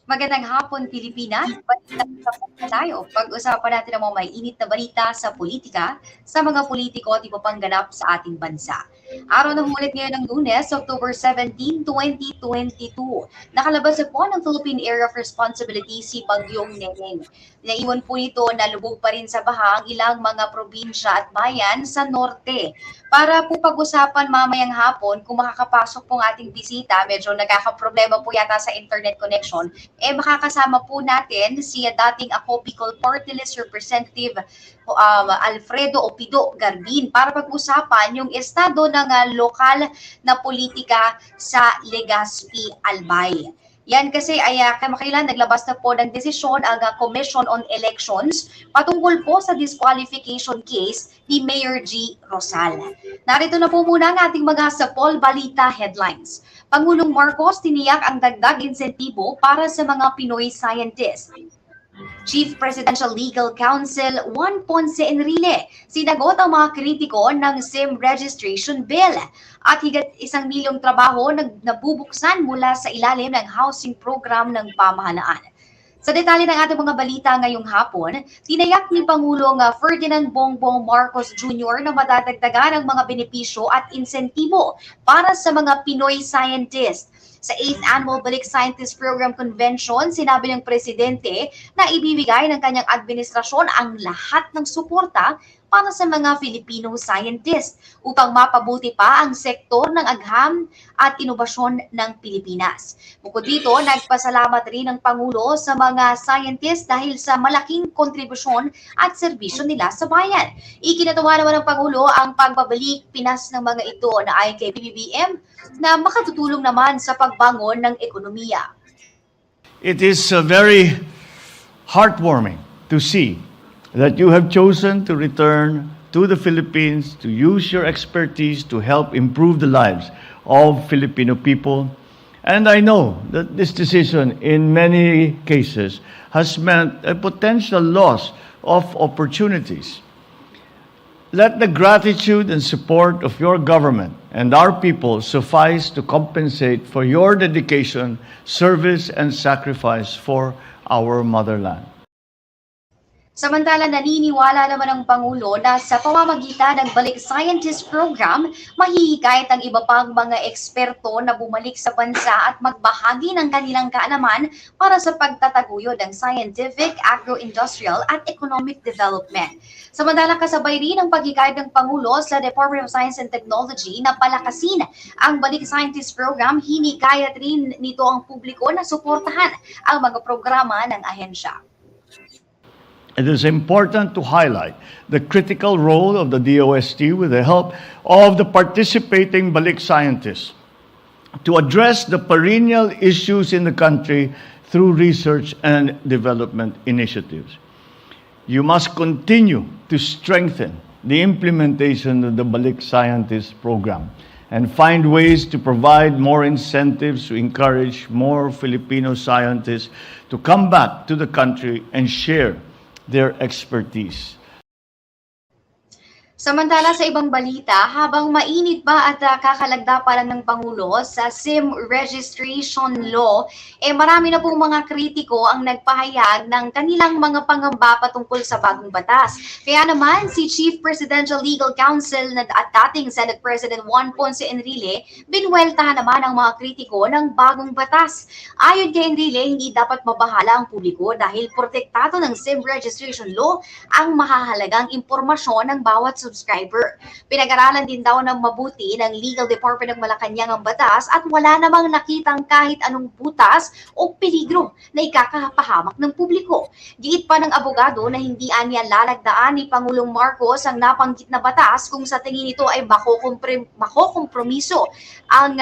Magandang hapon, Pilipinas. Balita na tayo. Pag-usapan natin ang mga may init na balita sa politika, sa mga politiko at iba pang ganap sa ating bansa. Araw ng ulit ngayon ng Lunes, October 17, 2022. Nakalabas na po ng Philippine Area of Responsibility si Bagyong Neneng. Naiwan po nito na lubog pa rin sa baha ang ilang mga probinsya at bayan sa norte. Para po pag-usapan mamayang hapon, kung makakapasok pong ating bisita, medyo nagkakaproblema po yata sa internet connection, makakasama po natin si dating ako Bicol Party List Representative Alfredo Opido Garbin para pag-usapan yung estado ng lokal na politika sa Legazpi, Albay. Yan kasi ay kamakailan naglabas na po ng desisyon ang Commission on Elections patungkol po sa disqualification case ni Mayor G. Rosal. Narito na po muna ang ating mga sa Paul Balita headlines. Pangulong Marcos tiniyak ang dagdag insentibo para sa mga Pinoy scientists. Chief Presidential Legal Counsel Juan Ponce Enrile sinagot ang mga kritiko ng SIM registration bill at higit 1 milyong trabaho nabubuksan mula sa ilalim ng housing program ng pamahalaan. Sa detalye ng ating mga balita ngayong hapon, tinayak ni Pangulong Ferdinand Bongbong Marcos Jr. na madadagdagan ang mga benepisyo at insentibo para sa mga Pinoy scientists. Sa 8th Annual Balik Scientist Program Convention, sinabi ng Presidente na ibibigay ng kanyang administrasyon ang lahat ng suporta para sa mga Filipino scientists upang mapabuti pa ang sektor ng agham at inobasyon ng Pilipinas. Bukod dito, nagpasalamat rin ang Pangulo sa mga scientists dahil sa malaking kontribusyon at serbisyo nila sa bayan. Ikinatawa naman ng Pangulo ang pagbabalik Pinas ng mga ito na ayon kay BBBM na makatutulong naman sa pagbangon ng ekonomiya. It is very heartwarming to see that you have chosen to return to the Philippines to use your expertise to help improve the lives of Filipino people. And I know that this decision in many cases has meant a potential loss of opportunities. Let the gratitude and support of your government and our people suffice to compensate for your dedication, service, and sacrifice for our motherland. Samantala, naniniwala naman ang Pangulo na sa pamamagitan ng Balik Scientist Program, mahihikayat ang iba pang mga eksperto na bumalik sa bansa at magbahagi ng kanilang kaalaman para sa pagtataguyod ng scientific, agro-industrial at economic development. Samantala, kasabay rin ang paghikayat ng Pangulo sa Department of Science and Technology na palakasin ang Balik Scientist Program, hinikayat rin nito ang publiko na suportahan ang mga programa ng ahensya. It is important to highlight the critical role of the DOST with the help of the participating Balik scientists to address the perennial issues in the country through research and development initiatives. You must continue to strengthen the implementation of the Balik Scientist Program and find ways to provide more incentives to encourage more Filipino scientists to come back to the country and share their expertise. Samantala sa ibang balita, habang mainit pa at kakalagda pa lang ng Pangulo sa SIM registration law, marami na pong mga kritiko ang nagpahayag ng kanilang mga pangamba patungkol sa bagong batas. Kaya naman si Chief Presidential Legal Counsel at dating Senate President Juan Ponce Enrile, binweltahan naman ang mga kritiko ng bagong batas. Ayon kay Enrile, hindi dapat mabahala ang publiko dahil protektado ng SIM registration law ang mahahalagang impormasyon ng bawat subscriber. Pinag-aralan din daw ng mabuti ng Legal Department ng Malacanang ang batas at wala namang nakitang kahit anong butas o peligro na ikakapahamak ng publiko. Giit pa ng abogado na hindi aniya lalagdaan ni Pangulong Marcos ang nabanggit na batas kung sa tingin nito ay makokompromiso ang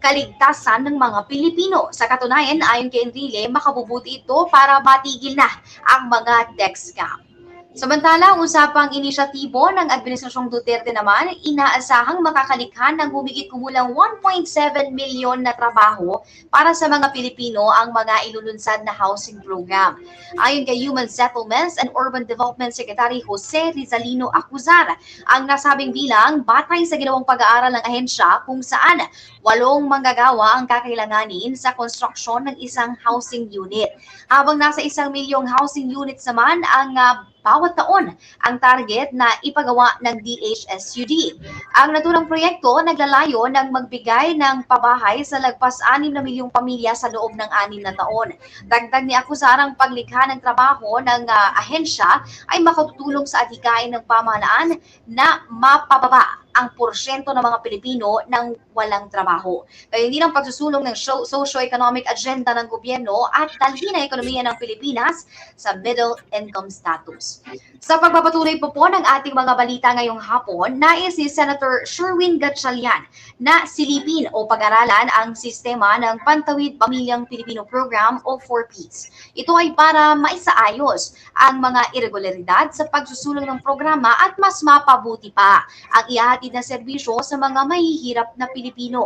kaligtasan ng mga Pilipino. Sa katunayan, ayon kay Enrile, makabubuti ito para matigil na ang mga tech scam. Samantala, usapang inisyatibo ng Administrasyong Duterte naman, inaasahang makakalikha ng humigit kumulang 1.7 milyon na trabaho para sa mga Pilipino ang mga ilulunsad na housing program. Ayon kay Human Settlements and Urban Development Secretary Jose Rizalino Acuzar, ang nasabing bilang batay sa ginawang pag-aaral ng ahensya kung saan 8 manggagawa ang kakailanganin sa konstruksyon ng isang housing unit. Habang nasa 1 milyong housing units naman ang bawat taon ang target na ipagawa ng DHSUD. Ang naturang proyekto naglalayo ng magbigay ng pabahay sa lagpas 6 na milyong pamilya sa loob ng 6 na taon. Dagdag ni Acuzar, ang paglikha ng trabaho ng ahensya ay makatutulong sa adhikain ng pamahalaan na mapababa ang porsyento ng mga Pilipino ng walang trabaho. Kaya hindi ng pagsusulong ng socio-economic agenda ng gobyerno at dalhin ang ekonomiya ng Pilipinas sa middle income status. Sa pagpapatuloy po ng ating mga balita ngayong hapon, nais si Senator Sherwin Gatchalian na silipin o pag-aralan ang sistema ng Pantawid Pamilyang Pilipino Program o 4Ps. Ito ay para maisaayos ang mga irregularidad sa pagsusulong ng programa at mas mapabuti pa ang ihahatid na serbisyo sa mga mahihirap na Pilipino.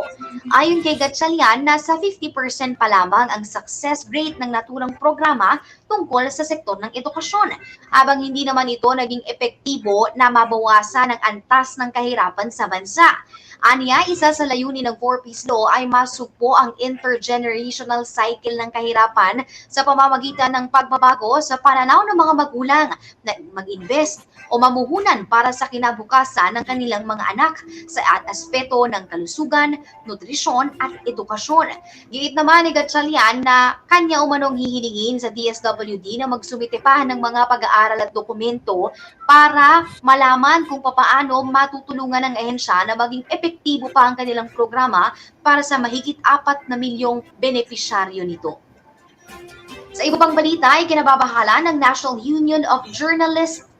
Ayon kay Gatchalian, nasa 50% pa lamang ang success rate ng naturang programa tungkol sa sektor ng edukasyon, habang hindi naman ito naging epektibo na mabawasan ang antas ng kahirapan sa bansa. Aniya, isa sa layunin ng 4Ps Law ay masugpo ang intergenerational cycle ng kahirapan sa pamamagitan ng pagbabago sa pananaw ng mga magulang na mag-invest o mamuhunan para sa kinabukasan ng kanilang mga anak sa aspeto ng kalusugan, nutrisyon at edukasyon. Giit naman ni Gatchalian na kanya umanong hihilingin sa DSWD na magsumite pa ng mga pag-aaral at dokumento para malaman kung papaano matutulungan ng ahensya na maging epektibo pa ang kanilang programa para sa mahigit 4 na milyong benepisyaryo nito. Sa iba pang balita ay kinababahala ng National Union of Journalists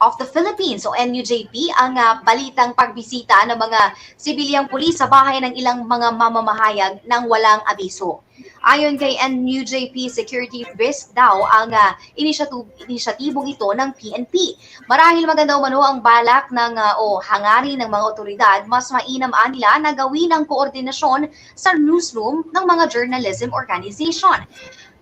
of the Philippines o NUJP ang balitang pagbisita ng mga sibilyang pulis sa bahay ng ilang mga mamamahayag ng walang abiso. Ayon kay NUJP, security risk daw ang inisyatibong ito ng PNP. Marahil maganda umano ang balak ng o hangarin ng mga otoridad, mas mainam nila na gawin ang koordinasyon sa newsroom ng mga journalism organization.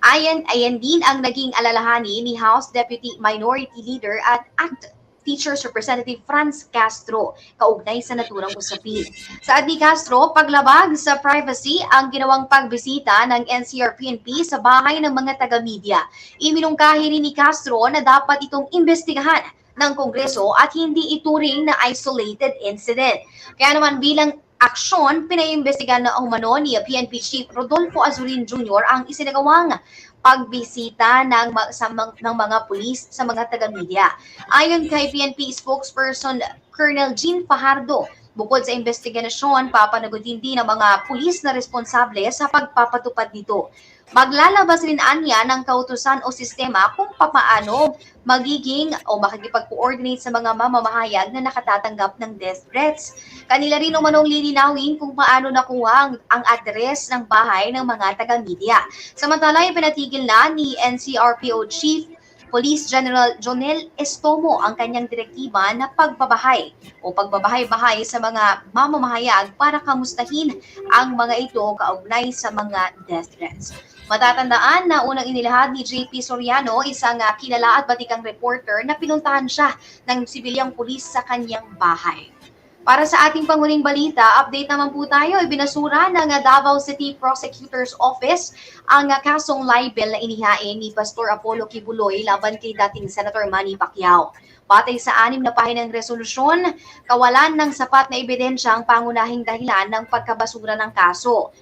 Ayan din ang naging alalahanin ni House Deputy Minority Leader at ACT Teachers Representative Franz Castro kaugnay sa naturang usapin. Saad ni Castro, paglabag sa privacy ang ginawang pagbisita ng NCR-PNP sa bahay ng mga taga-media. Iminungkahi rin ni Castro na dapat itong imbestigahan ng Kongreso at hindi ituring na isolated incident. Kaya naman bilang aksyon, pinaimbestigan na umano ni PNP Chief Rodolfo Azurin Jr. ang isinagawang pagbisita ng mga pulis sa mga taga-media. Ayon kay PNP spokesperson Colonel Jean Fajardo, bukod sa investigasyon, papanagutin din ang mga pulis na responsable sa pagpapatupad nito. Maglalabas rin anya ng kautusan o sistema kung papaano magiging o makikipag-coordinate sa mga mamamahayag na nakatatanggap ng death threats. Kanila rin umanong lilinawin kung paano nakuha ang address ng bahay ng mga taga-media. Samantala, ipinatigil na ni NCRPO Chief Police General Jonel Estomo ang kanyang direktiba na pagbabahay-bahay sa mga mamamahayag para kamustahin ang mga ito kaugnay sa mga death threats. Matatandaan na unang inilahad ni JP Soriano, isang kilala at batikang reporter, na pinuntahan siya ng sibilyang pulis sa kanyang bahay. Para sa ating panguling balita, update naman po tayo, ibinasura ng Davao City Prosecutor's Office ang kasong libel na inihain ni Pastor Apollo Kibuloy laban kay dating Senator Manny Pacquiao. Batay sa 6 na pahinang resolusyon, kawalan ng sapat na ebidensya ang pangunahing dahilan ng pagkabasura ng kaso.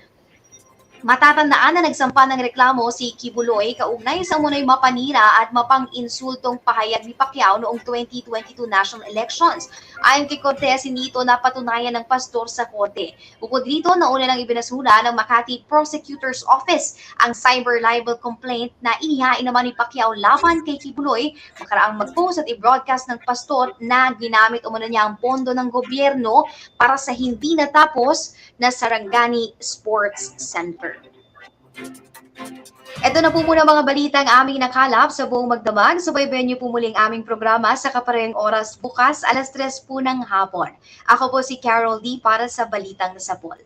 Matatandaan na nagsampa ng reklamo si Kibuloy kaugnay sa umunoy mapanira at mapang-insultong pahayag ni Pacquiao noong 2022 national elections. Ayon kay Cortez, hindi ito napatunayan ng pastor sa korte. Bukod dito, nauna nang ibinasura ng Makati Prosecutor's Office ang cyber libel complaint na inihain naman ni Pacquiao laban kay Kibuloy makaraang mag-post at i-broadcast ng pastor na ginamit umano niya ang pondo ng gobyerno para sa hindi natapos na Sarangani Sports Center. Ito na po muna mga balitang aming nakalap sa buong magdamag. Subaybayan niyo po muli ang aming programa sa kaparehong oras bukas, alas 3 po ng hapon. Ako po si Carol D para sa Balitang Sapol.